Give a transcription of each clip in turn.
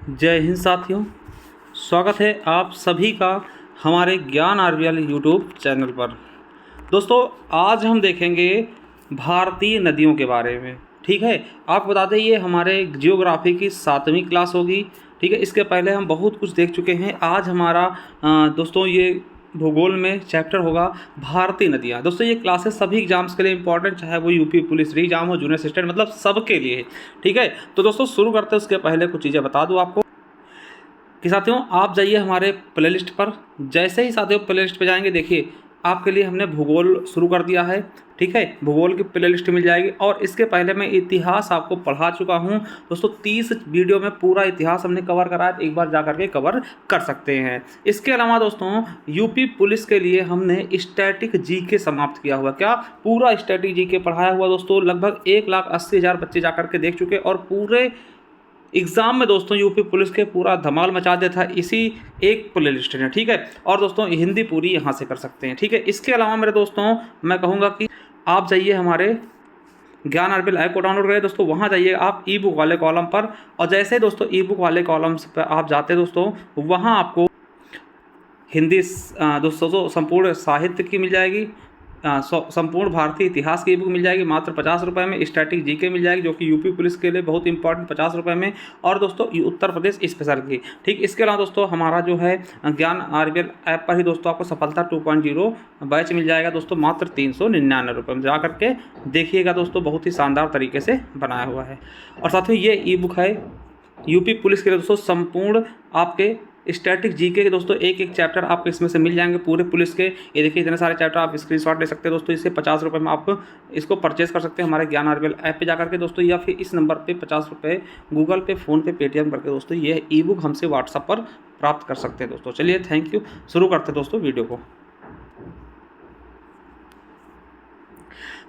जय हिंद साथियों, स्वागत है आप सभी का हमारे ज्ञान आरबीएल यूट्यूब चैनल पर। दोस्तों, आज हम देखेंगे भारतीय नदियों के बारे में। ठीक है, आपको बता दें ये हमारे जियोग्राफी की 7वीं क्लास होगी। ठीक है, इसके पहले हम बहुत कुछ देख चुके हैं। आज हमारा दोस्तों ये भूगोल में चैप्टर होगा भारतीय नदियाँ। दोस्तों, ये क्लासेस सभी एग्जाम्स के लिए इंपॉर्टेंट, चाहे वो यूपी पुलिस री एग्जाम हो, जूनियर असिस्टेंट, मतलब सबके लिए। ठीक है, तो दोस्तों शुरू करते हैं। उसके पहले कुछ चीज़ें बता दूँ आपको कि साथियों आप जाइए हमारे प्लेलिस्ट पर। जैसे ही साथियों प्लेलिस्ट पे जाएंगे, देखिए आपके लिए हमने भूगोल शुरू कर दिया है। ठीक है, भूगोल की प्लेलिस्ट मिल जाएगी। और इसके पहले मैं इतिहास आपको पढ़ा चुका हूं दोस्तों। 30 वीडियो में पूरा इतिहास हमने कवर करा है, एक बार जा करके कवर कर सकते हैं। इसके अलावा दोस्तों यूपी पुलिस के लिए हमने स्टैटिक जीके समाप्त किया हुआ। क्या पूरा स्टैटिक जीके पढ़ाया हुआ दोस्तों। लगभग 1,80,000 बच्चे जा करके देख चुके, और पूरे एग्जाम में दोस्तों यूपी पुलिस के पूरा धमाल मचा दिया था इसी एक प्लेलिस्ट ने। ठीक है, और दोस्तों हिंदी पूरी यहाँ से कर सकते हैं। ठीक है, इसके अलावा मेरे दोस्तों मैं कहूँगा कि आप जाइए हमारे ज्ञान आरबीएल ऐप को डाउनलोड करें दोस्तों। वहाँ जाइए आप ई बुक वाले कॉलम पर, और जैसे ही दोस्तों ई बुक वाले कॉलम्स पर आप जाते हैं दोस्तों, वहाँ आपको हिंदी दोस्तों संपूर्ण साहित्य की मिल जाएगी, संपूर्ण भारतीय इतिहास की बुक मिल जाएगी मात्र 50 रुपये में। स्टैटिक जीके मिल जाएगी जो कि यूपी पुलिस के लिए बहुत इंपॉर्टेंट, 50 रुपये में। और दोस्तों उत्तर प्रदेश स्पेशल की। ठीक, इसके अलावा दोस्तों हमारा जो है ज्ञान आरबीएल ऐप पर ही दोस्तों आपको सफलता 2.0 बैच मिल जाएगा दोस्तों मात्र 399 रुपये में। जा करके देखिएगा दोस्तों, बहुत ही शानदार तरीके से बनाया हुआ है। और साथ में ये ई बुक है यूपी पुलिस के लिए दोस्तों, संपूर्ण आपके स्टैटिक जीके के दोस्तों एक एक चैप्टर आपको इसमें से मिल जाएंगे पूरे पुलिस के। ये देखिए इतने सारे चैप्टर आप स्क्रीनशॉट ले सकते हैं दोस्तों। इससे 50 रुपये में आप इसको परचेज कर सकते हैं हमारे ज्ञान आरबीएल ऐप पे जाकर के दोस्तों, या फिर इस नंबर पे 50 रुपये गूगल पे, फ़ोन पे, पेटीएम करके दोस्तों ये ई बुक हमसे व्हाट्सअप पर प्राप्त कर सकते हैं दोस्तों। चलिए थैंक यू, शुरू करते हैं दोस्तों वीडियो को।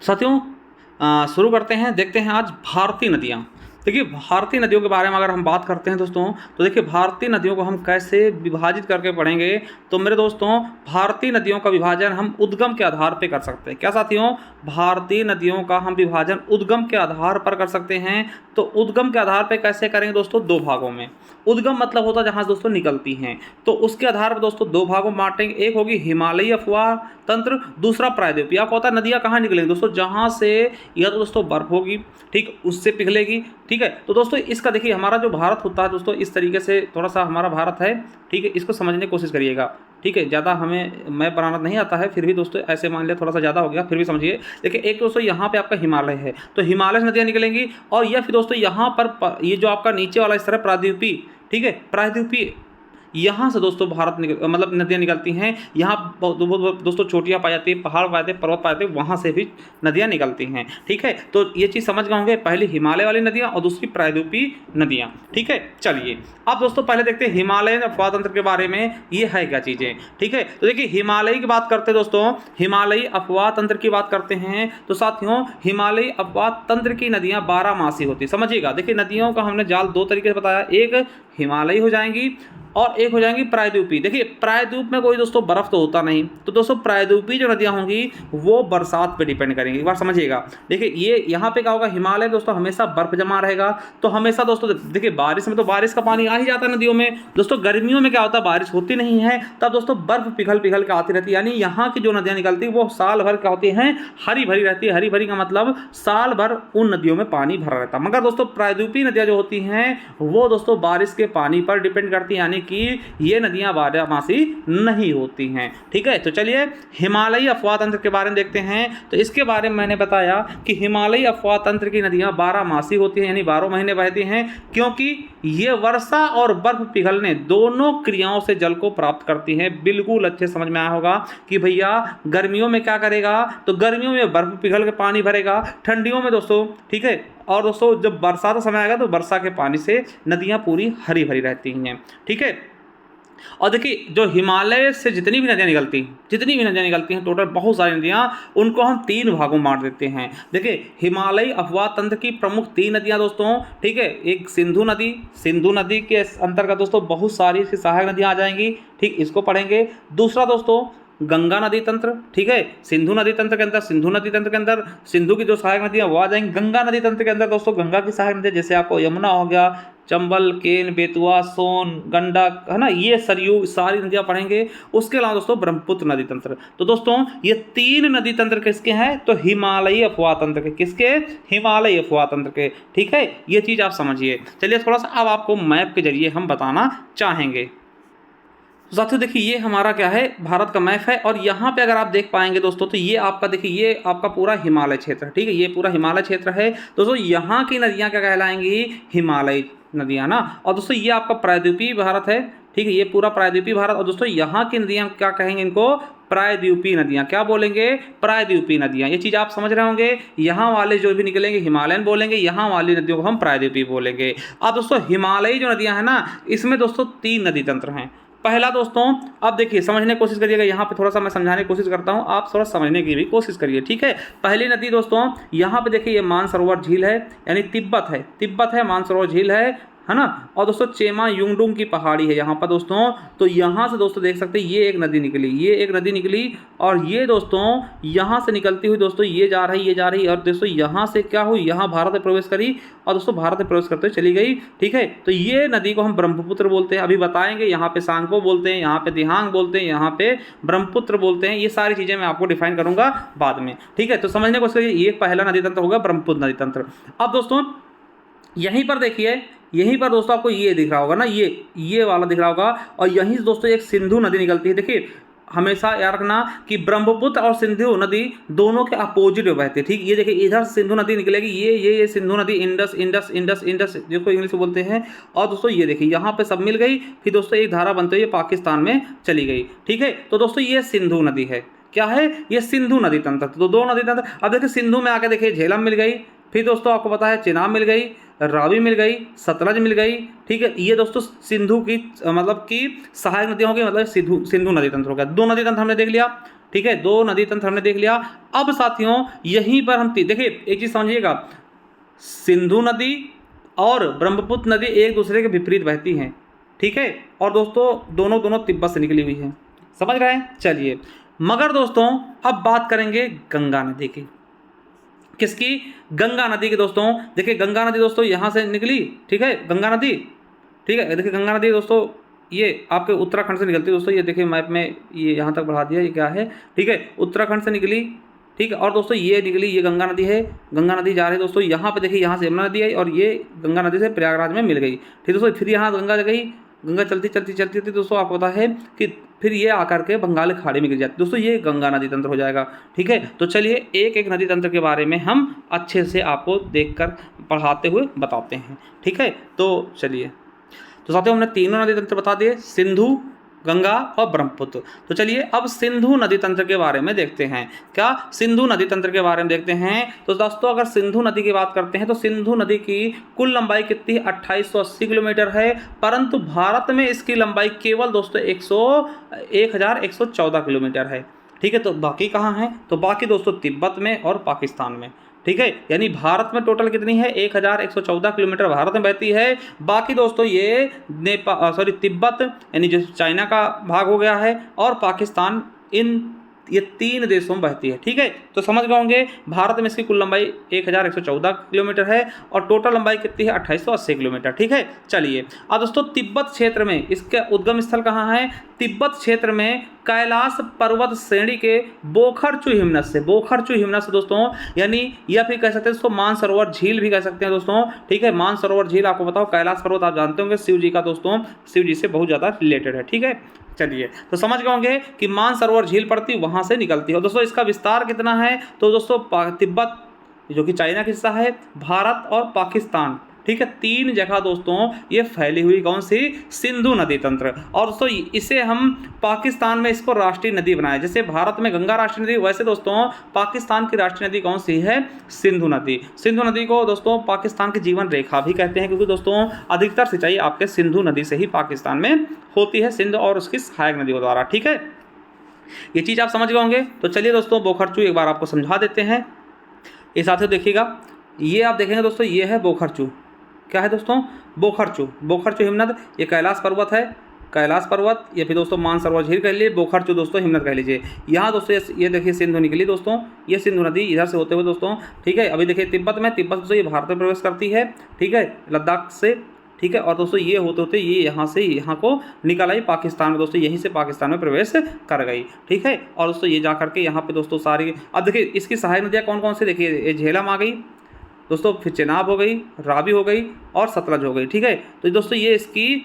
साथियों शुरू करते हैं, देखते हैं आज भारतीय नदियाँ। देखिए भारतीय नदियों के बारे में अगर हम बात करते हैं दोस्तों, तो देखिए भारतीय नदियों को हम कैसे विभाजित करके पढ़ेंगे। तो मेरे दोस्तों भारतीय नदियों का विभाजन हम उद्गम के आधार पर कर सकते हैं। क्या साथियों, भारतीय नदियों का हम विभाजन उद्गम के आधार पर कर सकते हैं। तो उद्गम के आधार पर कैसे करेंगे दोस्तों, 2 भागों में। उद्गम मतलब होता है जहाँ से दोस्तों निकलती हैं, तो उसके आधार पर दोस्तों 2 भागों में बांटेंगे। एक होगी हिमालयी अफवाह तंत्र, दूसरा प्रायद्वीपीय। आपको पता है नदियाँ कहाँ निकलेंगी दोस्तों, जहाँ से या तो दोस्तों बर्फ होगी, ठीक, उससे पिघलेगी। ठीक है, तो दोस्तों इसका देखिए हमारा जो भारत होता है दोस्तों, इस तरीके से थोड़ा सा हमारा भारत है। ठीक है, इसको समझने की कोशिश करिएगा। ठीक है, ज़्यादा हमें मैप बनाना नहीं आता है, फिर भी दोस्तों ऐसे मान लिया थोड़ा सा ज़्यादा हो गया, फिर भी समझिए। देखिए एक दोस्तों यहाँ पे आपका हिमालय है, तो हिमालय से नदियाँ निकलेंगी। और या फिर दोस्तों यहाँ पर ये जो आपका नीचे वाला स्तर है प्रायद्वीपीय। ठीक है, प्रायद्वीपीय यहाँ से दोस्तों भारत मतलब नदियाँ निकलती हैं। यहाँ बहुत दोस्तों चोटियाँ पाई जाती है, पहाड़ पाए जाते हैं, पर्वत पाए जाते हैं, वहाँ से भी नदियाँ निकलती हैं। ठीक है, तो ये चीज़ समझ गए होंगे, पहली हिमालय वाली नदियाँ और दूसरी प्रायद्वीपीय नदियाँ। ठीक है, चलिए अब दोस्तों पहले देखते हैं हिमालयन अफवाह तंत्र के बारे में, ये है क्या चीज़ें। ठीक है, तो देखिए हिमालयी की बात करते हैं दोस्तों, हिमालयी अफवाह तंत्र की बात करते हैं तो साथियों हिमालयी अफवाह तंत्र की नदियाँ 12 मासी होती है। समझिएगा, देखिए नदियों का हमने जाल 2 तरीके से बताया, एक हिमालयी हो जाएंगी और एक हो जाएंगी प्रायद्वीपीय। देखिए प्रायद्वीप में कोई दोस्तों बर्फ तो होता नहीं, तो दोस्तों प्रायद्वीपीय जो नदियाँ होंगी वो बरसात पे डिपेंड करेंगी। एक बार समझिएगा, देखिए ये यहाँ पे क्या होगा, हिमालय दोस्तों हमेशा बर्फ जमा रहेगा, तो हमेशा दोस्तों देखिए बारिश में तो बारिश का पानी आ ही जाता है नदियों में। दोस्तों गर्मियों में क्या होता है, बारिश होती नहीं है, तब दोस्तों बर्फ पिघल पिघल के आती रहती है। यानी यहाँ की जो नदियाँ निकलती है वो साल भर क्या होती हैं, हरी भरी रहती है। हरी भरी का मतलब साल भर उन नदियों में पानी भरा रहता है। मगर दोस्तों प्रायद्वीपीय नदियाँ जो होती हैं वो दोस्तों बारिश के पानी पर डिपेंड करती है, यानी कि ये नदियां 12 मासी नहीं होती हैं। ठीक है, तो चलिए हिमालयी अफवाह तंत्र के बारे में देखते हैं। तो इसके बारे में मैंने बताया कि हिमालयी अफवाह तंत्र की नदियां 12 मासी होती हैं, यानी 12 महीने बहती हैं, क्योंकि ये वर्षा और बर्फ पिघलने दोनों क्रियाओं से जल को प्राप्त करती हैं। बिल्कुल अच्छे समझ में आया होगा कि भैया गर्मियों में क्या करेगा, तो गर्मियों में बर्फ पिघल के पानी भरेगा, ठंडियों में दोस्तों, ठीक है, और दोस्तों जब बरसात का समय आएगा तो वर्षा के पानी से नदियां पूरी हरी भरी रहती हैं। ठीक है, और देखिए जो हिमालय से जितनी भी नदियाँ निकलती हैं टोटल बहुत सारी नदियाँ, उनको हम 3 भागों में बांट देते हैं। देखिए हिमालयी अफवाह तंत्र की प्रमुख 3 नदियाँ दोस्तों, ठीक है, एक सिंधु नदी के अंतर्गत दोस्तों बहुत सारी इसकी सहायक नदियाँ आ जाएंगी। ठीक, इसको पढ़ेंगे। दूसरा दोस्तों गंगा नदी तंत्र, ठीक है, सिंधु नदी तंत्र के अंदर सिंधु की जो सहायक नदियाँ वो आ जाएंगी। गंगा नदी तंत्र के अंदर दोस्तों गंगा की सहायक नदी जैसे आपको यमुना हो गया, चंबल, केन, बेतवा, सोन, गंडक, है ना, ये सरयू, सारी नदियाँ पढ़ेंगे। उसके अलावा दोस्तों ब्रह्मपुत्र नदी तंत्र। तो दोस्तों ये 3 नदी तंत्र किसके हैं? तो हिमालयी अफवाह तंत्र के। किसके? हिमालयी अफवाह तंत्र के। ठीक है, ये चीज़ आप समझिए। चलिए थोड़ा सा अब आपको मैप के जरिए हम बताना चाहेंगे। तो साथियों देखिए, ये हमारा क्या है, भारत का मैप है। और यहाँ पे अगर आप देख पाएंगे दोस्तों, तो ये आपका देखिए, ये आपका पूरा हिमालय क्षेत्र है। ठीक है, ये पूरा हिमालय क्षेत्र है दोस्तों। यहाँ की नदियाँ क्या कहलाएंगी? हिमालयी नदियाँ ना। और दोस्तों ये आपका प्रायद्वीपीय भारत है। ठीक है, ये पूरा प्रायद्वीपीय भारत। और दोस्तों यहाँ की नदियाँ क्या कहेंगे? इनको प्रायद्वीपीय नदियाँ। क्या बोलेंगे? प्रायद्वीपीय नदियाँ। ये चीज़ आप समझ रहे होंगे। यहाँ वाले जो भी निकलेंगे हिमालयन बोलेंगे, यहाँ वाली नदियों को हम प्रायद्वीपीय बोलेंगे। अब दोस्तों हिमालयी जो नदियाँ हैं ना, इसमें दोस्तों 3 नदी तंत्र हैं। पहला दोस्तों, अब देखिए समझने की कोशिश करिएगा। यहाँ पे थोड़ा सा मैं समझाने की कोशिश करता हूँ, आप थोड़ा समझने की भी कोशिश करिए। ठीक है, पहली नदी दोस्तों यहाँ पे देखिए, ये मानसरोवर झील है, यानी तिब्बत है, मानसरोवर झील है ना। और दोस्तों चेमा युंगडुंग की पहाड़ी है यहाँ पर दोस्तों। तो यहाँ से दोस्तों देख सकते हैं, ये एक नदी निकली, और ये दोस्तों यहाँ से निकलती हुई दोस्तों ये जा रही, और दोस्तों यहाँ से क्या हुई, यहाँ भारत में प्रवेश करी, और दोस्तों भारत में प्रवेश करते हुए चली गई। ठीक है, तो ये नदी को हम ब्रह्मपुत्र बोलते हैं। अभी बताएंगे, यहाँ पे सांगपो बोलते हैं, यहाँ पे दिहांग बोलते हैं, यहाँ पे ब्रह्मपुत्र बोलते हैं। ये सारी चीज़ें मैं आपको डिफाइन करूंगा बाद में। ठीक है, तो समझने को ये पहला नदी तंत्र होगा ब्रह्मपुत्र नदी तंत्र। अब दोस्तों यहीं पर देखिए, यहीं पर दोस्तों आपको ये दिख रहा होगा ना, ये वाला दिख रहा होगा। और यहीं से दोस्तों एक सिंधु नदी निकलती है। देखिए हमेशा याद रखना कि ब्रह्मपुत्र और सिंधु नदी दोनों के अपोजिट में बहती है। ठीक, ये देखिए इधर सिंधु नदी निकलेगी, ये सिंधु नदी, इंडस जिसको इंग्लिश में बोलते हैं। और दोस्तों ये देखिए यहाँ पे सब मिल गई, फिर दोस्तों एक धारा बनते हुए पाकिस्तान में चली गई। ठीक है, तो दोस्तों ये सिंधु नदी है। क्या है? ये सिंधु नदी तंत्र। तो 2 नदी तंत्र। अब देखिए सिंधु में आके देखिए झेलम मिल गई, फिर दोस्तों आपको पता है चेनाब मिल गई, रावी मिल गई, सतलज मिल गई। ठीक है, ये दोस्तों सिंधु की मतलब कि सहायक नदियाँ हो गई, मतलब सिंधु नदी तंत्र हो गया। 2 नदी तंत्र हमने देख लिया। ठीक है, 2 नदी तंत्र हमने देख लिया। अब साथियों यहीं पर हम देखिए एक चीज़ समझिएगा, सिंधु नदी और ब्रह्मपुत्र नदी एक दूसरे के विपरीत बहती हैं। ठीक है, और दोस्तों दोनों तिब्बत से निकली हुई हैं। समझ रहे हैं? चलिए, मगर दोस्तों अब बात करेंगे गंगा नदी की। किसकी? गंगा नदी की। दोस्तों देखिए गंगा नदी दोस्तों यहाँ से निकली। ठीक है, गंगा नदी, ठीक है, देखिए गंगा नदी दोस्तों ये आपके उत्तराखंड से निकलती है दोस्तों। ये देखिए मैप में ये यहाँ तक बढ़ा दिया, ये क्या है? ठीक है, उत्तराखंड से निकली। ठीक है, और दोस्तों ये निकली, ये गंगा नदी है। गंगा नदी जा रही है दोस्तों, यहाँ पे देखिए, यहाँ से यमुना नदी आई, और ये गंगा नदी से प्रयागराज में मिल गई। ठीक दोस्तों, फिर यहाँ गंगा गई, गंगा चलती दोस्तों आपको पता है कि फिर ये आकर के बंगाल की खाड़ी में गिर जाती है दोस्तों। ये गंगा नदी तंत्र हो जाएगा। ठीक है, तो चलिए एक नदी तंत्र के बारे में हम अच्छे से आपको देखकर पढ़ाते हुए बताते हैं। ठीक है, तो चलिए, तो साथियों हमने 3 नदी तंत्र बता दिए, सिंधु, गंगा और ब्रह्मपुत्र। तो चलिए अब सिंधु नदी तंत्र के बारे में देखते हैं। क्या? सिंधु नदी तंत्र के बारे में देखते हैं। तो दोस्तों अगर सिंधु नदी की बात करते हैं, तो सिंधु नदी की कुल लंबाई कितनी? 2880 किलोमीटर है, परंतु भारत में इसकी लंबाई केवल दोस्तों 1114 किलोमीटर है। ठीक है, तो बाकी कहाँ है? तो बाकी दोस्तों तिब्बत में और पाकिस्तान में। ठीक है, यानी भारत में टोटल कितनी है? 1114 किलोमीटर भारत में बहती है। बाकी दोस्तों ये तिब्बत यानी जो चाइना का भाग हो गया है, और पाकिस्तान, ये 3 देशों में बहती है। ठीक है, तो समझ गए होंगे भारत में इसकी कुल लंबाई 1114 किलोमीटर है, और टोटल लंबाई कितनी है? 2880 किलोमीटर। ठीक है, चलिए अब दोस्तों तिब्बत क्षेत्र में इसका उद्गम स्थल कहाँ है? तिब्बत क्षेत्र में कैलाश पर्वत श्रेणी के बोखरचू हिमनद से दोस्तों, यानी या फिर कह सकते हैं दोस्तों मानसरोवर झील भी कह सकते हैं दोस्तों। ठीक है, मानसरोवर झील आपको बताओ, कैलाश पर्वत आप जानते होंगे शिव जी का दोस्तों, शिव जी से बहुत ज़्यादा रिलेटेड है। ठीक है, चलिए तो समझ गए होंगे कि मानसरोवर झील पड़ती वहाँ से निकलती है। दोस्तों इसका विस्तार कितना है? तो दोस्तों तिब्बत जो कि चाइना का हिस्सा है, भारत और पाकिस्तान, ठीक है, 3 जगह दोस्तों ये फैली हुई कौन सी? सिंधु नदी तंत्र। और दोस्तों इसे हम पाकिस्तान में इसको राष्ट्रीय नदी बनाया, जैसे भारत में गंगा राष्ट्रीय नदी, वैसे दोस्तों पाकिस्तान की राष्ट्रीय नदी कौन सी है? सिंधु नदी। सिंधु नदी को दोस्तों पाकिस्तान की जीवन रेखा भी कहते हैं, क्योंकि दोस्तों अधिकतर सिंचाई आपके सिंधु नदी से ही पाकिस्तान में होती है, सिंध और उसकी सहायक नदियों द्वारा। ठीक है, ये चीज़ आप समझ गए होंगे। तो चलिए दोस्तों बोखरचू एक बार आपको समझा देते हैं। ये साथियों देखिएगा, ये आप देखेंगे दोस्तों, ये है बोखरचू। क्या है दोस्तों? बोखरचू हिमनद। ये कैलाश पर्वत है, कैलाश पर्वत, या फिर दोस्तों मानसरोवर झील कह लीजिए, बोखरचू दोस्तों हिमनद कह लीजिए। यहाँ दोस्तों ये देखिए सिंधु निकली दोस्तों, ये सिंधु नदी इधर से होते हुए दोस्तों। ठीक है, अभी देखिए तिब्बत दोस्तों ये भारत में प्रवेश करती है। ठीक है, लद्दाख से ठीक है। और दोस्तों ये होते होते ये यहाँ से यहाँ को निकल आई पाकिस्तान में दोस्तों, यहीं से पाकिस्तान में प्रवेश कर गई, ठीक है। और दोस्तों ये जा करके यहाँ पे दोस्तों सारी, अब देखिए इसकी सहायक नदियाँ कौन कौन सी, देखिए ये झेलम आ गई दोस्तों, फिर चेनाब हो गई, रावी हो गई और सतलज हो गई, ठीक है। तो दोस्तों ये इसकी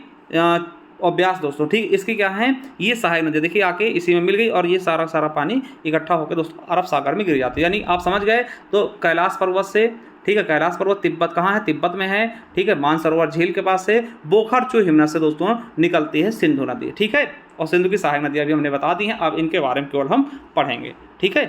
और ब्यास दोस्तों, ठीक, इसकी क्या है, ये सहायक नदी देखिए आके इसी में मिल गई और ये सारा सारा पानी इकट्ठा होकर दोस्तों अरब सागर में गिर जाती है। यानी आप समझ गए। तो कैलाश पर्वत से, ठीक है, कैलाश पर्वत तिब्बत कहाँ है, तिब्बत में है, ठीक है, मानसरोवर झील के पास से बोखरचू हिमनद से दोस्तों निकलती है सिंधु नदी, ठीक है। और सिंधु की सहायक नदियाँ भी हमने बता दी हैं, अब इनके बारे में केवल हम पढ़ेंगे, ठीक है।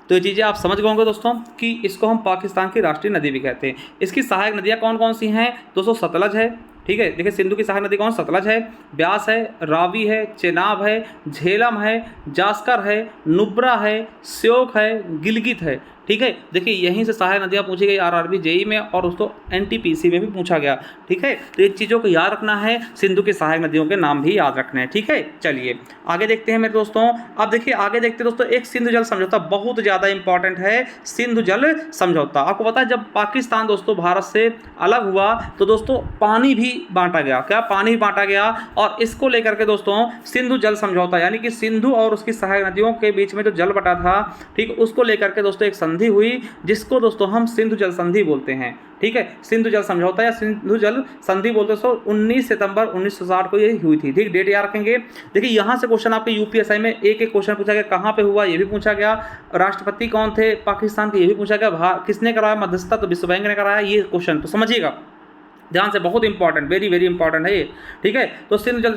तो ये चीज़ें आप समझ गए होंगे दोस्तों कि इसको हम पाकिस्तान की राष्ट्रीय नदी भी कहते हैं। इसकी सहायक नदियाँ कौन कौन सी हैं दोस्तों, सतलज है, ठीक है। देखिए सिंधु की सहायक नदी कौन, सतलज है, ब्यास है, रावी है, चेनाब है, झेलम है, जास्कर है, नुब्रा है, श्योक है, गिलगित है, ठीक है। देखिए यहीं से सहायक नदियाँ पूछी गई आरआरबी जेई में और दोस्तों एनटीपीसी में भी पूछा गया, ठीक है। तो ये चीज़ों को याद रखना है, सिंधु की सहायक नदियों के नाम भी याद रखने हैं, ठीक है। चलिए आगे देखते हैं मेरे दोस्तों। अब देखिए आगे देखते हैं दोस्तों, एक सिंधु जल समझौता बहुत ज़्यादा इंपॉर्टेंट है, सिंधु जल समझौता। आपको पता है जब पाकिस्तान दोस्तों भारत से अलग हुआ तो दोस्तों पानी भी बांटा गया, क्या पानी भी बांटा गया, और इसको लेकर के दोस्तों सिंधु जल समझौता, यानी कि सिंधु और उसकी सहायक नदियों के बीच में जो जल बटा था, ठीक, उसको लेकर के दोस्तों एक संधि हुई जिसको दोस्तों हम सिंधु जल संधि बोलते हैं, ठीक है। सिंधु जल समझौता या सिंधु जल संधि बोलते हैं। 19 सितंबर 1960 को ये हुई थी, ठीक, डेट याद रखेंगे। देखिए यहाँ से क्वेश्चन आपके यूपीएसआई में एक एक क्वेश्चन पूछा गया, कहाँ पे हुआ ये भी पूछा गया, राष्ट्रपति कौन थे पाकिस्तान के ये भी पूछा गया, किसने कराया मध्यस्थता, तो विश्व बैंक ने कराया, ये क्वेश्चन तो समझिएगा ध्यान से, बहुत इंपॉर्टेंट, वेरी वेरी इंपॉर्टेंट है ये, ठीक है। तो सिंधु जल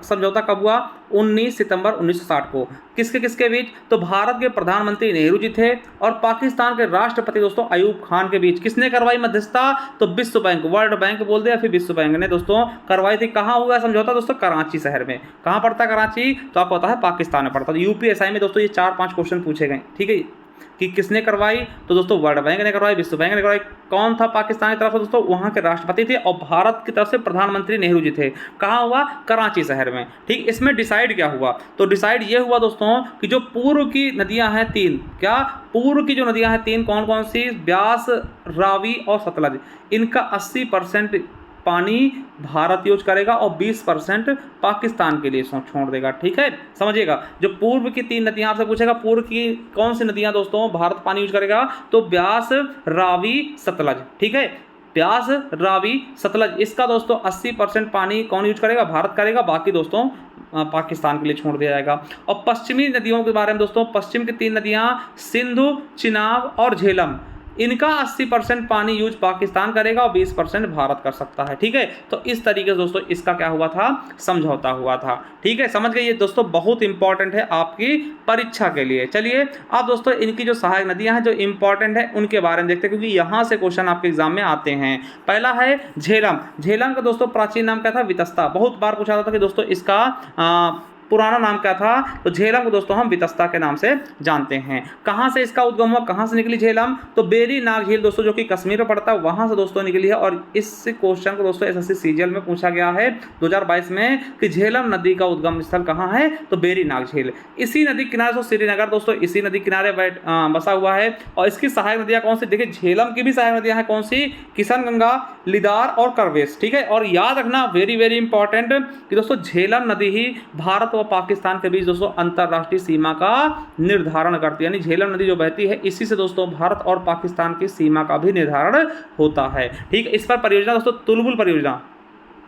समझौता कब हुआ, 19 सितंबर 1960 को, किसके किसके बीच, तो भारत के प्रधानमंत्री नेहरू जी थे और पाकिस्तान के राष्ट्रपति दोस्तों अयूब खान के बीच। किसने करवाई मध्यस्थता, तो विश्व बैंक, वर्ल्ड बैंक बोल दिया, फिर विश्व बैंक ने दोस्तों करवाई थी। कहाँ हुआ समझौता दोस्तों, कराची शहर में। कहाँ पड़ता है कराची, तो आपको पता है पाकिस्तान में पड़ता है। यूपीएसआई में दोस्तों ये 4-5 क्वेश्चन पूछे गए, ठीक है, कि किसने करवाई, तो दोस्तों वर्ल्ड बैंक ने करवाई, विश्व बैंक ने करवाई। कौन था पाकिस्तान की तरफ से दोस्तों, वहाँ के राष्ट्रपति थे, और भारत की तरफ से प्रधानमंत्री नेहरू जी थे। कहाँ हुआ, कराची शहर में, ठीक। इसमें डिसाइड क्या हुआ, तो डिसाइड ये हुआ दोस्तों कि जो पूर्व की नदियाँ हैं 3, क्या पूर्व की जो नदियाँ हैं 3 कौन कौन सी, ब्यास, रावी और सतलज, इनका 80% पानी भारत यूज करेगा और 20% पाकिस्तान के लिए छोड़ देगा, ठीक है, समझिएगा। जो पूर्व की 3 नदियां आपसे पूछेगा, पूर्व की कौन सी नदियां दोस्तों भारत पानी यूज करेगा, तो ब्यास, रावी, सतलज, ठीक है, ब्यास, रावी, सतलज, इसका दोस्तों 80% पानी कौन यूज करेगा, भारत करेगा, बाकी दोस्तों पाकिस्तान के लिए छोड़ दिया जाएगा। और पश्चिमी नदियों के बारे में दोस्तों, पश्चिम की 3 नदियां सिंधु, चिनाब और झेलम, इनका 80% पानी यूज पाकिस्तान करेगा और 20% भारत कर सकता है, ठीक है। तो इस तरीके से दोस्तों इसका क्या हुआ था, समझौता हुआ था, ठीक है, समझ गए। ये दोस्तों बहुत इंपॉर्टेंट है आपकी परीक्षा के लिए। चलिए अब दोस्तों इनकी जो सहायक नदियां हैं जो इंपॉर्टेंट है उनके बारे में देखते हैं, क्योंकि यहाँ से क्वेश्चन आपके एग्जाम में आते हैं। पहला है झेलम। झेलम का दोस्तों प्राचीन नाम क्या था, वितस्ता। बहुत बार पूछा था कि दोस्तों इसका पुराना नाम क्या था, तो झेलम को दोस्तों हम वितस्ता के नाम से जानते हैं। कहाँ से इसका उद्गम हुआ, कहाँ से निकली झेलम, तो बेरी नाग झील दोस्तों जो कि कश्मीर में पड़ता है वहाँ से दोस्तों निकली है। और इस क्वेश्चन को दोस्तों एसएससी सीजीएल में पूछा गया है 2022 में कि झेलम नदी का उद्गम स्थल कहाँ है, तो बेरी नाग झील। इसी नदी किनारे से श्रीनगर दोस्तों इसी नदी किनारे बसा हुआ है। और इसकी सहायक नदियाँ कौन सी, देखिए झेलम की भी सहायक नदियाँ हैं, कौन सी, किशन गंगा, लिदार और करवेश, ठीक है। और याद रखना वेरी वेरी इंपॉर्टेंट कि दोस्तों झेलम नदी ही भारत और पाकिस्तान के बीच दोस्तों अंतरराष्ट्रीय सीमा का निर्धारण करती है। यानी झेलम नदी जो बहती है इसी से दोस्तों भारत और पाकिस्तान की सीमा का भी निर्धारण होता है, ठीक है। इस पर परियोजना दोस्तों तुलबुल परियोजना,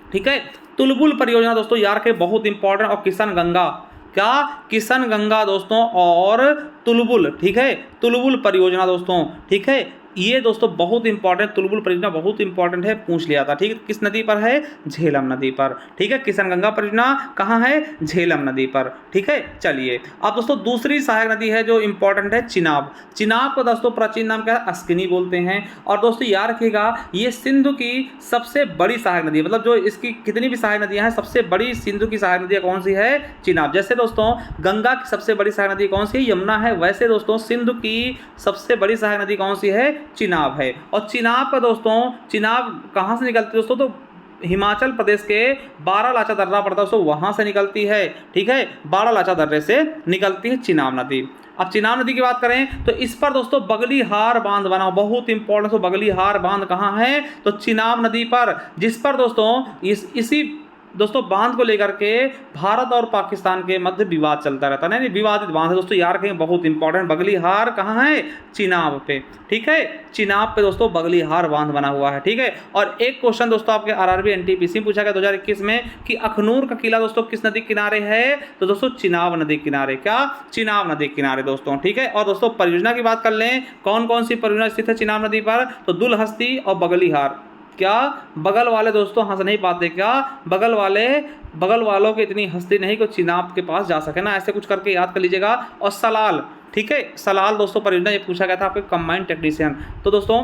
ठीक है, तुलबुल परियोजना दोस्तों यार के बहुत इंपॉर्टेंट। और किशन गंगा, क्या, किशन गंगा दोस्तों और तुलबुल, ठीक है, तुलबुल परियोजना दोस्तों, ठीक है, ये दोस्तों बहुत इंपॉर्टेंट, तुलबुल परियोजना बहुत इंपॉर्टेंट है, पूछ लिया था, ठीक है। किस नदी पर है, झेलम नदी पर, ठीक है। किशन गंगा परियोजना कहाँ है, झेलम नदी पर, ठीक है। चलिए अब दोस्तों दूसरी सहायक नदी है जो इंपॉर्टेंट है, चिनाब। चिनाब को दोस्तों प्राचीन नाम क्या है, अस्किनी बोलते हैं। और दोस्तों याद रखिएगा ये सिंधु की सबसे बड़ी सहायक नदी है, मतलब जो इसकी कितनी भी सहायक नदियाँ हैं सबसे बड़ी सिंधु की सहायक नदी कौन सी है, चिनाब। जैसे दोस्तों गंगा की सबसे बड़ी सहायक नदी कौन सी है, यमुना है, वैसे दोस्तों सिंधु की सबसे बड़ी सहायक नदी कौन सी है, चिनाब है। और चिनाब का दोस्तों, चिनाब कहाँ से निकलती है दोस्तों, तो हिमाचल प्रदेश के बारालाचा दर्रा पड़ता है दोस्तों, वहाँ से निकलती है। ठीक है, बारालाचा दर्रे से निकलती है चिनाब नदी। अब चिनाब नदी की बात करें तो इस पर दोस्तों बगलीहार बांध बना, बहुत इंपॉर्टेंट। तो बगलीहार बांध कहाँ है? तो चिनाब नदी पर, जिस पर दोस्तों इसी दोस्तों बांध को लेकर के भारत और पाकिस्तान के मध्य विवाद चलता रहता है। नहीं, विवादित बांध है दोस्तों, याद रखेंगे, बहुत इंपॉर्टेंट। बगलीहार कहाँ है? चिनाब पे। ठीक है, चिनाब पे दोस्तों बगलीहार बांध बना हुआ है। ठीक है, और एक क्वेश्चन दोस्तों आपके आरआरबी एनटीपीसी में पूछा गया 2021 में कि अखनूर का किला दोस्तों किस नदी किनारे है? तो दोस्तों चिनाब नदी किनारे। क्या? चिनाब नदी किनारे दोस्तों। ठीक है, और दोस्तों परियोजना की बात कर लें, कौन कौन सी परियोजना स्थित है चिनाब नदी पर? तो दुलहस्ती और बगलीहार। क्या बगल वाले दोस्तों हंस नहीं पाते? क्या बगल वालों की इतनी हस्ती नहीं कि चिनाब के पास जा सके ना, ऐसे कुछ करके याद कर लीजिएगा। और सलाल, ठीक है, सलाल दोस्तों परियोजना ये पूछा गया था आपके कंबाइंड टेक्नीशियन। तो दोस्तों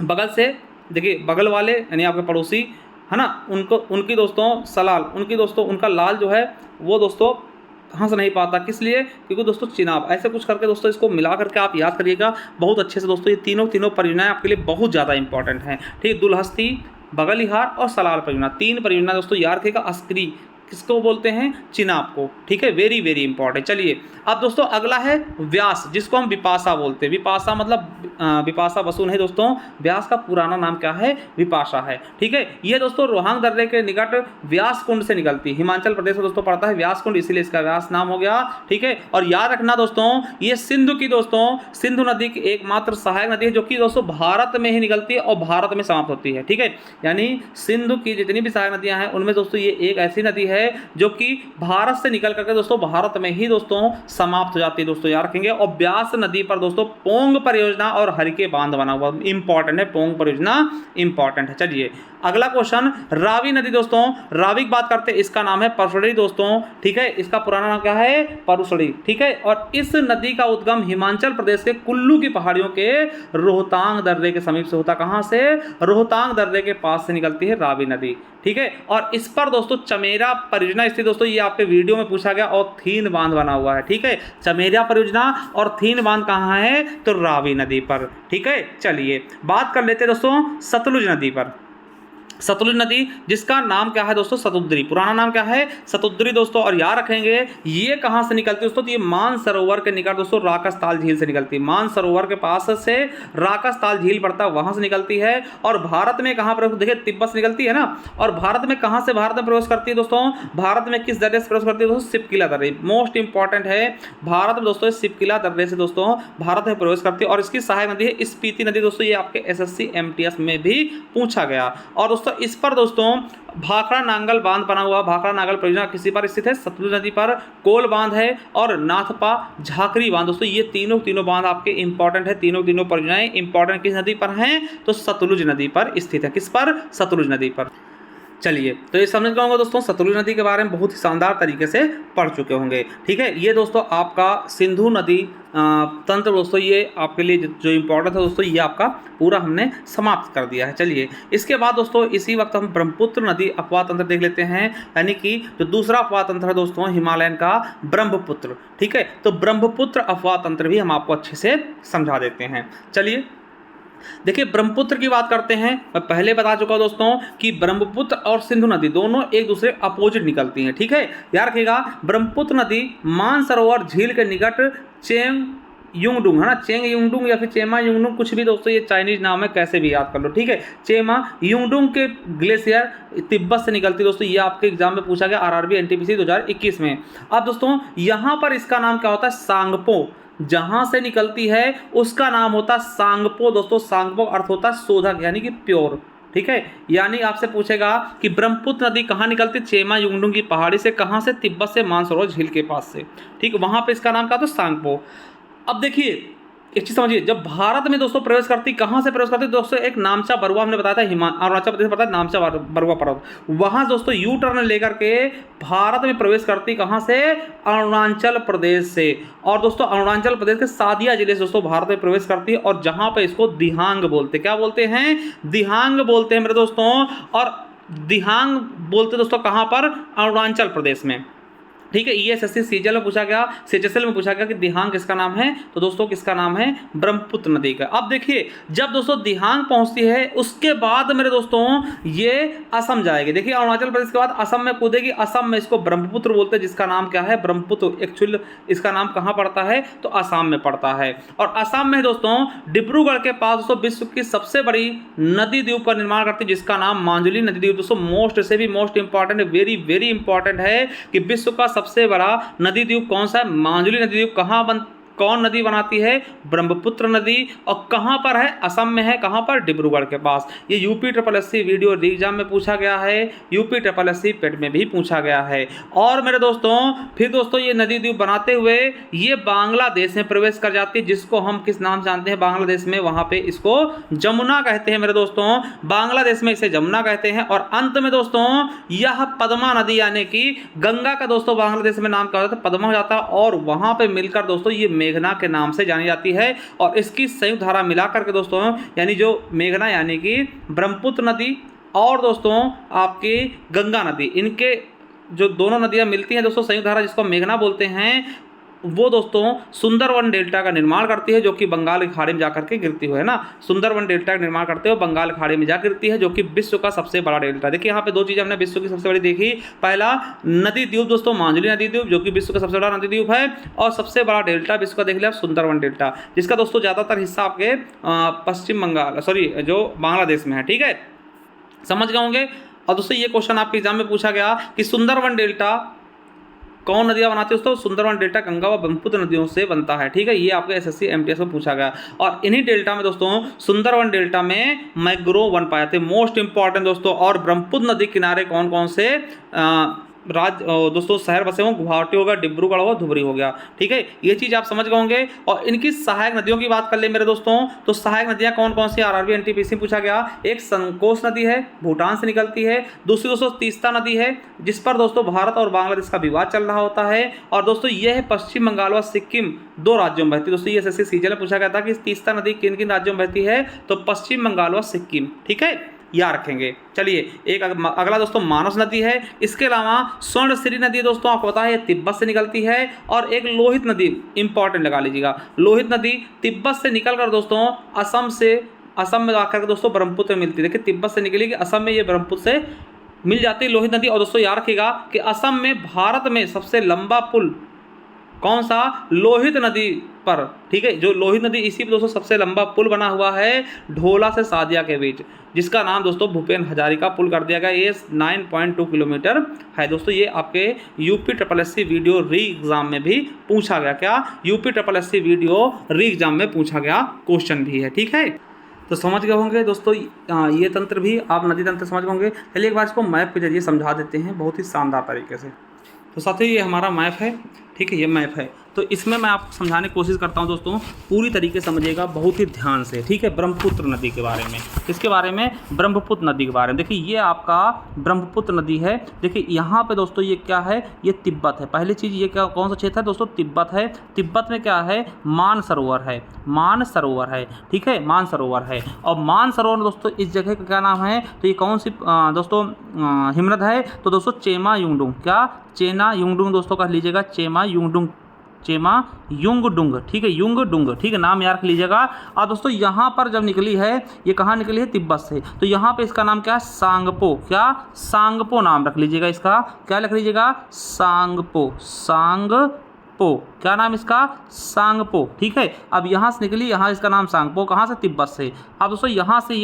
बगल से देखिए, बगल वाले यानी आपके पड़ोसी है ना, उनकी दोस्तों सलाल, उनकी दोस्तों उनका लाल जो है वो दोस्तों हंस नहीं पाता, किस लिए? क्योंकि दोस्तों चिनाब, ऐसे कुछ करके दोस्तों इसको मिला करके आप याद करिएगा बहुत अच्छे से दोस्तों। ये तीनों परियोजनाएं आपके लिए बहुत ज़्यादा इंपॉर्टेंट हैं। ठीक, दुलहस्ती, बगलीहार और सलाल परियोजना, 3 परियोजना दोस्तों याद रखिएगा। अस्करी किसको बोलते हैं? चिनाब को। ठीक है, वेरी वेरी इंपॉर्टेंट। चलिए अब दोस्तों अगला है व्यास, जिसको हम विपाशा बोलते हैं। विपाशा मतलब विपाशा बसु नहीं दोस्तों, व्यास का पुराना नाम क्या है? विपाशा है। ठीक है, ये दोस्तों रोहतांग दर्रे के निकट व्यास कुंड से निकलती है। हिमाचल प्रदेश में दोस्तों पड़ता है व्यास कुंड, इसीलिए इसका व्यास नाम हो गया। ठीक है, और याद रखना दोस्तों, ये सिंधु नदी की एकमात्र सहायक नदी है जो कि दोस्तों भारत में ही निकलती है और भारत में समाप्त होती है। ठीक है, यानी सिंधु की जितनी भी सहायक नदियां हैं उनमें दोस्तों ये एक ऐसी नदी है जो कि भारत से निकल करके दोस्तों भारत में ही दोस्तों समाप्त हो जाती है दोस्तों, याद रखेंगे। और ब्यास नदी पर दोस्तों पोंग परियोजना और हरिके बांध बना हुआ, इंपॉर्टेंट है, पोंग परियोजना इंपॉर्टेंट है। चलिए अगला क्वेश्चन, रावी नदी दोस्तों, रावी की बात करते हैं, इसका नाम है परसड़ी दोस्तों। ठीक है, इसका पुराना नाम क्या है? परसड़ी। ठीक है, और इस नदी का उद्गम हिमाचल प्रदेश के कुल्लू की पहाड़ियों के रोहतांग दर्रे के समीप से होता। कहां से? रोहतांग दर्रे के पास से निकलती है रावी नदी। ठीक है, और इस पर दोस्तों चमेरा परियोजना स्थित दोस्तों, ये आपके वीडियो में पूछा गया, और थीन बांध बना हुआ है। ठीक है, चमेरा परियोजना और थीन बांध कहाँ है? तो रावी नदी पर। ठीक है, चलिए बात कर लेते हैं दोस्तों सतलुज नदी पर। सतलुज नदी जिसका नाम क्या है दोस्तों? सतुद्री, पुराना नाम क्या है? सतुद्री दोस्तों। और याद रखेंगे ये कहां से निकलती है दोस्तों? तो ये मानसरोवर के निकट दोस्तों राकसताल झील से निकलती है। मानसरोवर के पास से राकसताल झील पड़ता है, वहां से निकलती है। और भारत में कहां पर? देखिए तिब्बत से निकलती है ना। और भारत में कहां से भारत में प्रवेश करती है दोस्तों? भारत में किस दर्रे से प्रवेश करती है दोस्तों? सिपकिला दर्रे, मोस्ट इंपॉर्टेंट है। भारत में दोस्तों सिपकिला दर्रे से दोस्तों भारत में प्रवेश करती है। और इसकी सहायक नदी है स्पीति नदी दोस्तों, ये आपके SSC MTS में भी पूछा गया। और दोस्तों इस पर दोस्तों भाखड़ा नांगल बांध बना हुआ, भाखड़ा नांगल परियोजना किसी पर स्थित है? सतलुज नदी पर। कोल बांध है और नाथपा झाकरी बांध दोस्तों, ये तीनों बांध आपके इंपॉर्टेंट है। तीनों परियोजनाएं इंपॉर्टेंट किस नदी पर हैं? तो सतलुज नदी पर स्थित है। किस पर? सतलुज नदी पर। चलिए तो ये समझ गए होंगे दोस्तों, सतलुज नदी के बारे में बहुत ही शानदार तरीके से पढ़ चुके होंगे। ठीक है, ये दोस्तों आपका सिंधु नदी तंत्र दोस्तों, ये आपके लिए जो इंपॉर्टेंट है दोस्तों, ये आपका पूरा हमने समाप्त कर दिया है। चलिए इसके बाद दोस्तों इसी वक्त हम ब्रह्मपुत्र नदी अपवाह तंत्र देख लेते हैं, यानी कि जो दूसरा अपवाह तंत्र है दोस्तों हिमालयन का ब्रह्मपुत्र। ठीक है, तो ब्रह्मपुत्र अपवाह तंत्र भी हम आपको अच्छे से समझा देते हैं। चलिए देखिए ब्रह्मपुत्र की बात करते हैं। मैं पहले बता चुका हूं दोस्तों कि ब्रह्मपुत्र और सिंधु नदी दोनों एक दूसरे अपोजिट निकलती हैं। ठीक है, याद रखिएगा ब्रह्मपुत्र नदी मानसरोवर झील के निकट चेंग युंगडुंग है ना, चेंग युंगडुंग या फिर चेमा युंगडुंग, कुछ भी दोस्तों ये चाइनीज नाम है, कैसे भी याद कर लो। ठीक है, चेमा युंगडुंग के ग्लेशियर तिब्बत से निकलती दोस्तों, ये आपके एग्जाम में पूछा गया RRB NTPC 2021 में। अब दोस्तों यहाँ पर इसका नाम क्या होता है? सांगपो। जहां से निकलती है उसका नाम होता है सांगपो दोस्तों। सांगपो अर्थ होता है शोधक यानी कि प्योर। ठीक है, यानी आपसे पूछेगा कि ब्रह्मपुत्र नदी कहाँ निकलती? चेमा युंगडुंग की पहाड़ी से। कहाँ से? तिब्बत से, मानसरोवर झील के पास से। ठीक, वहां पे इसका नाम क्या था? सांगपो। अब देखिए एक चीज समझिए, जब भारत में दोस्तों प्रवेश करती, कहाँ से प्रवेश करती दोस्तों? एक नामचा बरुआ हमने बताया था, अरुणाचल प्रदेश में पता है नामचा बरुआ पर्वत, वहां दोस्तों यू टर्न लेकर के भारत में प्रवेश करती। कहाँ से? अरुणाचल प्रदेश से। और दोस्तों अरुणाचल प्रदेश के सादिया जिले से दोस्तों भारत में प्रवेश करती है, और जहां पे इसको दिहांग बोलते। क्या बोलते हैं? दिहांग बोलते हैं मेरे दोस्तों। और दिहांग बोलते दोस्तों कहाँ पर? अरुणाचल प्रदेश में। ठीक है। ESSC सीजल में पूछा गया, CHSL में पूछा गया कि दिहांग किसका नाम है, तो दोस्तों किसका नाम है, ब्रह्मपुत्र नदी का। अब देखिए जब दोस्तों दिहांग पहुंचती है उसके बाद मेरे दोस्तों ये असम जाएगी। देखिए अरुणाचल प्रदेश के बाद असम में कूदेगी, असम में इसको ब्रह्मपुत्र बोलते हैं, जिसका नाम क्या है, ब्रह्मपुत्र। एक्चुअल इसका नाम कहां पड़ता है, तो असम में पड़ता है। और असम में दोस्तों डिब्रूगढ़ के पास दोस्तों विश्व की सबसे बड़ी नदी द्वीप का निर्माण करती है, जिसका नाम मांजुली नदी द्वीप। दोस्तों मोस्ट से भी most important, very very important है कि विश्व का सबसे बड़ा नदी द्वीप कौन सा है, मांजुली नदी द्वीप। कौन नदी बनाती है, ब्रह्मपुत्र नदी। और कहां पर है, असम में है। कहां पर, डिब्रूगढ़ के पास। ये UP-SSC वीडियो एग्जाम में पूछा गया है, UP-SSC पेट में भी पूछा गया है। और मेरे दोस्तों फिर दोस्तों ये नदी द्वीप बनाते हुए ये बांग्लादेश में प्रवेश कर जाती है, जिसको हम किस नाम से जानते हैं बांग्लादेश में, वहां पे इसको जमुना कहते हैं मेरे दोस्तों, बांग्लादेश में इसे जमुना कहते हैं। और अंत में दोस्तों यह पद्मा नदी यानी कि गंगा का दोस्तों बांग्लादेश में नाम क्या होता है, पद्मा हो जाता है। और वहां पे मिलकर दोस्तों ये मेघना के नाम से जानी जाती है। और इसकी संयुक्त धारा मिलाकर के दोस्तों यानी जो मेघना यानी कि ब्रह्मपुत्र नदी और दोस्तों आपकी गंगा नदी, इनके जो दोनों नदियां मिलती हैं दोस्तों संयुक्त धारा, जिसको मेघना बोलते हैं, वो दोस्तों सुंदरवन डेल्टा का निर्माण करती है, जो कि बंगाल की खाड़ी में जाकर के गिरती है ना। सुंदरवन डेल्टा का निर्माण करते हुए बंगाल की खाड़ी में जा गिरती है, जो कि विश्व का सबसे बड़ा डेल्टा। देखिए यहाँ पे दो चीजें हमने विश्व की सबसे बड़ी देखी। पहला नदी द्वीप दोस्तों मांजुली नदी द्वीप, जो कि विश्व का सबसे बड़ा नदी द्वीप है। और सबसे बड़ा डेल्टा विश्व का देख लिया सुंदरवन डेल्टा, जिसका दोस्तों ज्यादातर हिस्सा आपके पश्चिम बंगाल जो बांग्लादेश में है। ठीक है, समझ गए होंगे। और दोस्तों ये क्वेश्चन आपके एग्जाम में पूछा गया कि सुंदरवन डेल्टा कौन नदियां बनाती है दोस्तों, सुंदरवन डेल्टा गंगा व ब्रह्मपुत्र नदियों से बनता है। ठीक है, ये आपके SSC MTS में पूछा गया। और इन्हीं डेल्टा में दोस्तों सुंदरवन डेल्टा में मैंग्रोव वन पाए थे, मोस्ट इंपॉर्टेंट दोस्तों। और ब्रह्मपुत्र नदी किनारे कौन कौन से दोस्तों शहर बसे हों, गुवाहाटी हो गया, डिब्रूगढ़ हो, धुबरी हो गया। ठीक है, ये चीज आप समझ गए होंगे। और इनकी सहायक नदियों की बात कर ले मेरे दोस्तों, तो सहायक नदियां कौन कौन सी, RRB NTPC पूछा गया। एक संकोच नदी है, भूटान से निकलती है। दूसरी दोस्तों तीस्ता नदी है, जिस पर दोस्तों भारत और बांग्लादेश का विवाद चल रहा होता है। और दोस्तों यह है पश्चिम बंगाल व सिक्किम दो राज्यों में बहती है। दोस्तों ये SSC सीजल में पूछा गया था कि तीस्ता नदी किन किन राज्यों में बहती है, तो पश्चिम बंगाल व सिक्किम। ठीक है, याद रखेंगे। चलिए एक अगला दोस्तों मानस नदी है। इसके अलावा स्वर्णश्री नदी दोस्तों आपको पता है ये तिब्बत से निकलती है। और एक लोहित नदी इंपॉर्टेंट लगा लीजिएगा, लोहित नदी तिब्बत से निकलकर दोस्तों असम में आकर दोस्तों ब्रह्मपुत्र में मिलती है। देखिए तिब्बत से निकलेगी, असम में ये ब्रह्मपुत्र से मिल जाती है लोहित नदी। और दोस्तों याद रखिएगा कि असम में भारत में सबसे लंबा पुल कौन सा, लोहित नदी पर। ठीक है, जो लोहित नदी इसी पर दोस्तों सबसे लंबा पुल बना हुआ है ढोला से सादिया के बीच, जिसका नाम दोस्तों भूपेन हजारिका पुल कर दिया गया। ये 9.2 किलोमीटर है दोस्तों। ये आपके UP-SSC वीडियो री एग्जाम में भी पूछा गया। क्या, UP-SSC वीडियो री एग्जाम में पूछा गया क्वेश्चन भी है। ठीक है, तो समझ गए होंगे दोस्तों ये तंत्र भी, आप नदी तंत्र समझ गए होंगे। चलिए एक बार इसको मैप के जरिए समझा देते हैं बहुत ही शानदार तरीके से। तो साथियों ये हमारा मैप है। ठीक है, ये मैप है, तो इसमें मैं आपको समझाने की कोशिश करता हूं दोस्तों, पूरी तरीके से समझिएगा बहुत ही ध्यान से। ठीक है, ब्रह्मपुत्र नदी के बारे में, किसके बारे में, ब्रह्मपुत्र नदी के बारे में। देखिए ये आपका ब्रह्मपुत्र नदी है। देखिए यहाँ पे दोस्तों ये क्या है, ये तिब्बत है। पहली चीज़ ये क्या, कौन सा क्षेत्र है दोस्तों, तिब्बत है। तिब्बत में क्या है, मानसरोवर है, मानसरोवर है। ठीक है, मानसरोवर है। और मानसरोवर दोस्तों इस जगह का क्या नाम है, तो ये कौन सी दोस्तों हिमनद है, तो दोस्तों चेमा युंगडुंग। क्या, चेना युंगडुंग दोस्तों कह लीजिएगा, चेमा युंगडुंग, चेमा युंगडुंग। ठीक है, युंगडुंग। ठीक है, नाम याद रख लीजिएगा। और दोस्तों यहाँ पर जब निकली है, ये कहाँ निकली है, तिब्बत से, तो यहाँ पे इसका नाम क्या है, सांगपो। क्या, सांगपो नाम रख लीजिएगा इसका। क्या लिख लीजिएगा, सांगपो, सांगपो। क्या नाम इसका, सांगपो। ठीक है, अब यहाँ से निकली, यहाँ इसका नाम सांगपो, कहाँ से, तिब्बत से। अब दोस्तों यहाँ से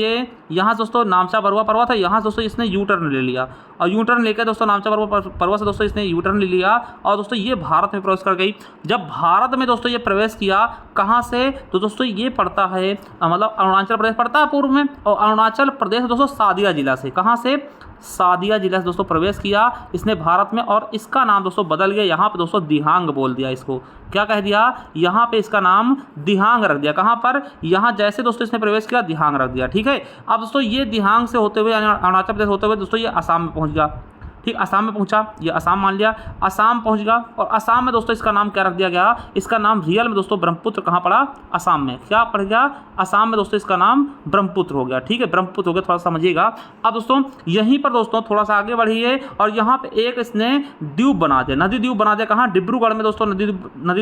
यहाँ दोस्तों नामचा बरुआ पर्वत है, यहाँ दोस्तों इसने यू टर्न ले लिया। और यू टर्न लेकर दोस्तों नामचा बरुआ पर्वत से दोस्तों इसने यू टर्न ले लिया। और दोस्तों ये भारत में प्रवेश कर गई। जब भारत में दोस्तों ये प्रवेश किया, कहाँ से, तो दोस्तों ये पड़ता है मतलब अरुणाचल प्रदेश पड़ता है पूर्व में। और अरुणाचल प्रदेश दोस्तों सादिया जिला से, कहाँ से, सादिया जिला से दोस्तों प्रवेश किया इसने भारत में। और इसका नाम दोस्तों बदल गया, यहाँ पे दोस्तों दिहांग बोल दिया इसको। क्या कह दिया, यहाँ पे इसका नाम दिहांग रख दिया। कहाँ पर, यहाँ जैसे दोस्तों इसने प्रवेश किया दिहांग रख दिया। ठीक है, अब दोस्तों ये दिहांग से होते हुए अरुणाचल प्रदेश होते हुए दोस्तों ये असम में पहुँच गया। ठीक, असम में पहुंचा, ये असम मान लिया, असम पहुंच गया और असम में दोस्तों इसका नाम क्या रख दिया गया, इसका नाम रियल में दोस्तों ब्रह्मपुत्र कहाँ पड़ा, असम में। क्या पड़ गया, असम में दोस्तों इसका नाम ब्रह्मपुत्र हो गया। ठीक है, ब्रह्मपुत्र हो गया, थोड़ा समझिएगा। अब दोस्तों यहीं पर दोस्तों थोड़ा सा आगे बढ़िए और यहाँ पे एक इसने द्वीप बना दिया, नदी द्वीप बना दिया, कहाँ, डिब्रूगढ़ में दोस्तों नदी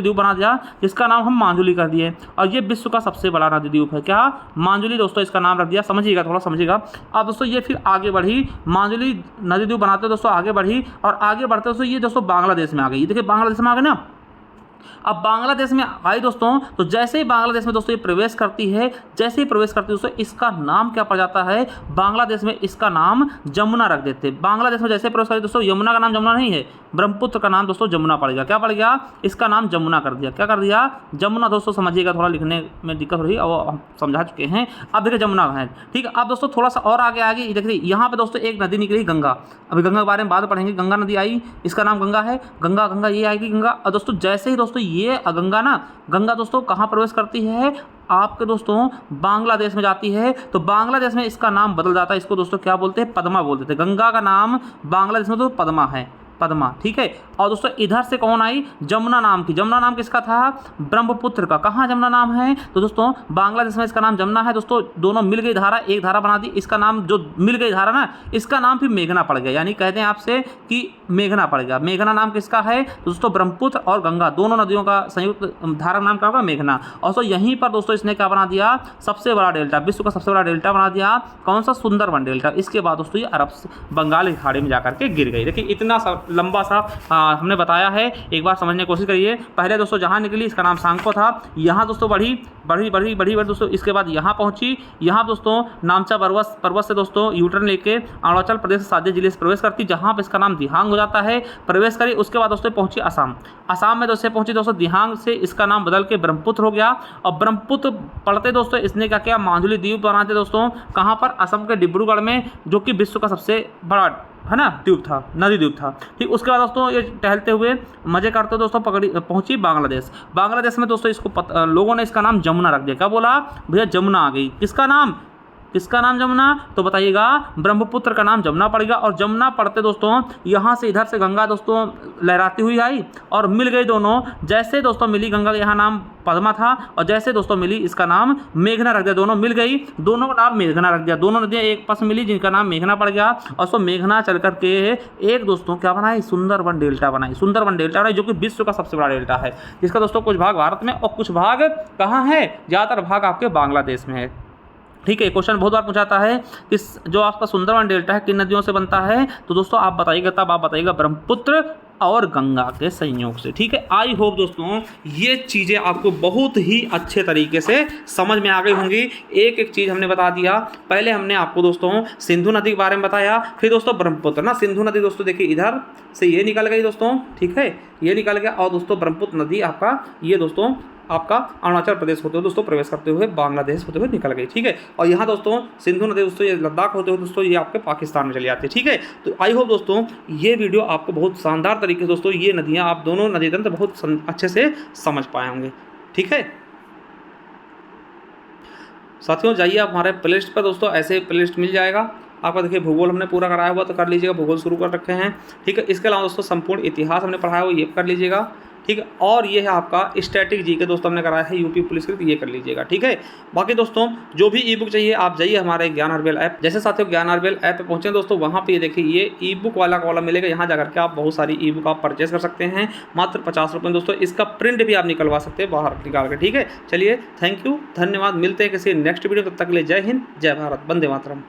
द्वीप बना दिया, जिसका नाम हम मांजुली कर दिए। और ये विश्व का सबसे बड़ा नदी द्वीप है, क्या, मांजुली दोस्तों इसका नाम रख दिया। समझिएगा, थोड़ा समझिएगा। अब दोस्तों ये फिर आगे बढ़ी, मांजुली नदी द्वीप बनाते दोस्तों आगे बढ़ी और आगे बढ़ते दोस्तों ये दोस्तों बांग्लादेश में आ गई। देखिए बांग्लादेश में आ गए ना। अब बांग्लादेश में आई दोस्तों, तो जैसे ही बांग्लादेश में दोस्तों ये प्रवेश करती है, जैसे ही प्रवेश करती है दोस्तों, इसका नाम क्या पड़ जाता है, बांग्लादेश में इसका नाम जमुना रख देते हैं। बांग्लादेश में जैसे प्रवेश करती दोस्तों, यमुना का नाम जमुना नहीं है, ब्रह्मपुत्र का नाम दोस्तों जमुना पड़ गया। क्या पड़ गया, इसका नाम जमुना कर दिया। क्या कर दिया, जमुना। दोस्तों समझिएगा, थोड़ा लिखने में दिक्कत हो रही है और हम समझा चुके हैं। अब देखिए जमुना है। ठीक है, अब दोस्तों थोड़ा सा और आगे देखिए, यहाँ पे दोस्तों एक नदी निकली, गंगा। अभी गंगा के बारे में बाद में पढ़ेंगे। गंगा नदी आई, इसका नाम गंगा है, गंगा ये आएगी गंगा। और दोस्तों जैसे ही दोस्तों ये गंगा ना, गंगा दोस्तों कहाँ प्रवेश करती है, आपके दोस्तों बांग्लादेश में जाती है, तो बांग्लादेश में इसका नाम बदल जाता है। इसको दोस्तों क्या बोलते हैं, पद्मा बोलते थे। गंगा का नाम बांग्लादेश में तो पद्मा है, पद्मा। ठीक है, और दोस्तों इधर से कौन आई, जमुना नाम की। जमुना नाम किसका था, ब्रह्मपुत्र का। कहाँ जमुना नाम है, तो दोस्तों बांग्लादेश में इसका नाम जमुना है। दोस्तों दोनों मिल गई धारा, एक धारा बना दी। इसका नाम जो मिल गई धारा ना, इसका नाम फिर मेघना पड़ गया। यानी कहते हैं आपसे कि मेघना पड़ गया। मेघना नाम किसका है, दोस्तों ब्रह्मपुत्र और गंगा दोनों नदियों का संयुक्त धारा नाम क्या होगा, मेघना। और तो यहीं पर दोस्तों इसने क्या बना दिया, सबसे बड़ा डेल्टा, विश्व का सबसे बड़ा डेल्टा बना दिया। कौन सा, सुंदरबन डेल्टा। इसके बाद दोस्तों ये अरब बंगाल की खाड़ी में जाकर के गिर गई। देखिए इतना लंबा सा हमने बताया है, एक बार समझने की कोशिश करिए। पहले दोस्तों जहाँ निकली इसका नाम सांगपो था, यहाँ दोस्तों बढ़ी दोस्तों, इसके बाद यहाँ पहुँची। यहाँ दोस्तों नामचा पर्वत से दोस्तों यूटर्न लेके अरुणाचल प्रदेश सादे जिले से प्रवेश करती, जहाँ पर इसका नाम दिहांग हो जाता है। प्रवेश करी, उसके बाद दोस्तों पहुँची असम। असम में दोस्तों पहुँची दोस्तों दिहांग से इसका नाम बदल के ब्रह्मपुत्र हो गया। और ब्रह्मपुत्र पढ़ते दोस्तों इसने क्या किया, मांजुली द्वीप बनाते दोस्तों, कहाँ पर, असम के डिब्रूगढ़ में, जो कि विश्व का सबसे बड़ा है ना द्वीप था, नदी द्वीप था। ठीक, उसके बाद दोस्तों ये टहलते हुए मजे करते हुए दोस्तों पहुंची बांग्लादेश। बांग्लादेश में दोस्तों इसको लोगों ने इसका नाम जमुना रख दिया। क्या बोला भैया, जमुना आ गई। किसका नाम जमुना, तो बताइएगा ब्रह्मपुत्र का नाम जमुना पड़ेगा। और जमुना पढ़ते दोस्तों यहाँ से इधर से गंगा दोस्तों लहराती हुई आई और मिल गई दोनों। जैसे दोस्तों मिली गंगा का यहाँ नाम पद्मा था और जैसे दोस्तों मिली इसका नाम मेघना रख दिया। दोनों मिल गई, दोनों का नाम मेघना रख दिया। दोनों नदियाँ एक पास मिली जिनका नाम मेघना पड़ गया और सो मेघना चल करके एक दोस्तों क्या बनाई, सुंदरबन डेल्टा बनाई। सुंदरबन डेल्टा बनाई जो कि विश्व का सबसे बड़ा डेल्टा है, जिसका दोस्तों कुछ भाग भारत में और कुछ भाग कहाँ है, ज़्यादातर भाग आपके बांग्लादेश में है। ठीक है, क्वेश्चन बहुत बार पूछाता है कि जो आपका सुंदरबन डेल्टा है किन नदियों से बनता है, तो दोस्तों आप बताइएगा, तब आप बताइएगा ब्रह्मपुत्र और गंगा के संयोग से। ठीक है, आई होप दोस्तों ये चीज़ें आपको बहुत ही अच्छे तरीके से समझ में आ गई होंगी। एक एक चीज़ हमने बता दिया। पहले हमने आपको दोस्तों सिंधु नदी के बारे में बताया, फिर दोस्तों ब्रह्मपुत्र ना, सिंधु नदी दोस्तों देखिए इधर से ये निकल गई दोस्तों, ठीक है, ये निकल गया। और दोस्तों ब्रह्मपुत्र नदी आपका ये दोस्तों आपका अरुणाचल प्रदेश होते हुए दोस्तों प्रवेश करते हुए बांग्लादेश होते हुए निकल गई। ठीक है, और यहाँ दोस्तों सिंधु नदी दोस्तों ये लद्दाख होते हुए दोस्तों ये आपके पाकिस्तान में चली जाती है। ठीक है, तो आई होप दोस्तों ये वीडियो आपको बहुत शानदार तरीके से दोस्तों ये नदियाँ आप दोनों नदी तंत्र बहुत अच्छे से समझ पाए होंगे। ठीक है साथियों, जाइए आप हमारे प्लेलिस्ट पर दोस्तों, ऐसे प्लेलिस्ट मिल जाएगा आपका। देखिए भूगोल हमने पूरा कराया हुआ तो कर लीजिएगा, भूगोल शुरू कर रखे हैं। ठीक है, इसके अलावा दोस्तों संपूर्ण इतिहास हमने पढ़ाया हुआ, ये कर लीजिएगा। ठीक है, और ये है आपका स्टैटिक जी के दोस्तों हमने कराया है यूपी पुलिस के, तो ये कर लीजिएगा। ठीक है, बाकी दोस्तों जो भी ई बुक चाहिए आप जाइए हमारे ज्ञान हर्बल ऐप। जैसे साथियों ज्ञान हर्बल ऐप पे पहुंचे दोस्तों, वहाँ पे ये देखिए ये ई बुक वाला कॉलम मिलेगा, यहाँ जाकर के आप बहुत सारी ई बुक आप परचेज कर सकते हैं मात्र 50 रुपये दोस्तों। इसका प्रिंट भी आप निकलवा सकते हैं बाहर निकाल के। ठीक है, चलिए थैंक यू, धन्यवाद, मिलते हैं किसी नेक्स्ट वीडियो, तब तक के लिए जय हिंद, जय भारत, वंदे मातरम।